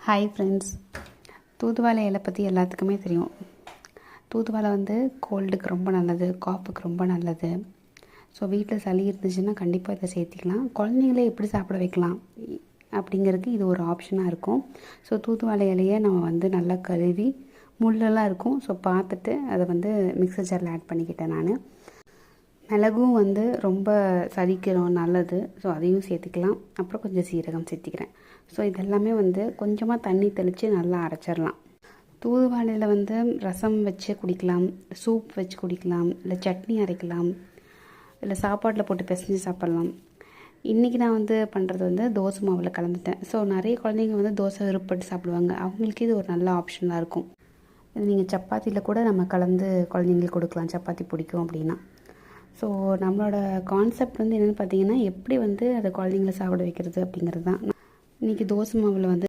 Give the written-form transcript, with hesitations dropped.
Hi friends, தூதுவளை இலை பற்றி எல்லாத்துக்குமே தெரியும். தூதுவளை கோல்டுக்கு ரொம்ப நல்லது, காஃபுக்கு ரொம்ப நல்லது. ஸோ வீட்டில் சளி இருந்துச்சுன்னா கண்டிப்பாக இதை சேர்த்திக்கலாம். குழந்தைங்களே எப்படி சாப்பிட வைக்கலாம் அப்படிங்கிறதுக்கு இது ஒரு ஆப்ஷனாக இருக்கும். ஸோ தூதுவளை இலையை நம்ம நல்லா கழுவி முள்ளெல்லாம் இருக்கும். ஸோ பார்த்துட்டு அதை மிக்சர் ஜாரில் ஆட் பண்ணிக்கிட்டேன். நான் மிளகும் ரொம்ப சளிக்கிறோம் நல்லது. ஸோ அதையும் சேர்த்துக்கலாம். அப்புறம் கொஞ்சம் சீரகம் சேர்த்திக்கிறேன். ஸோ இதெல்லாமே கொஞ்சமாக தண்ணி தெளித்து நல்லா அரைச்சிடலாம். தூதுவளையில் ரசம் வச்சு குடிக்கலாம், சூப் வச்சு குடிக்கலாம், இல்லை சட்னி அரைக்கலாம், இல்லை சாப்பாட்டில் போட்டு பிசைஞ்சு சாப்பிட்லாம். இன்றைக்கி நான் பண்ணுறது தோசை மாவில் கலந்துட்டேன். ஸோ நிறைய குழந்தைங்க தோசை விருப்பப்பட்டு சாப்பிடுவாங்க. அவங்களுக்கு இது ஒரு நல்ல ஆப்ஷனாக இருக்கும். இது நீங்கள் சப்பாத்தியில் கூட நம்ம கலந்து குழந்தைங்களுக்கு கொடுக்கலாம், சப்பாத்தி பிடிக்கும் அப்படின்னா. ஸோ நம்மளோட கான்செப்ட் என்னென்னு பார்த்தீங்கன்னா, எப்படி அதை குழந்தைங்கள சாப்பிட வைக்கிறது அப்படிங்கிறது தான். இன்றைக்கி தோசை மாவில்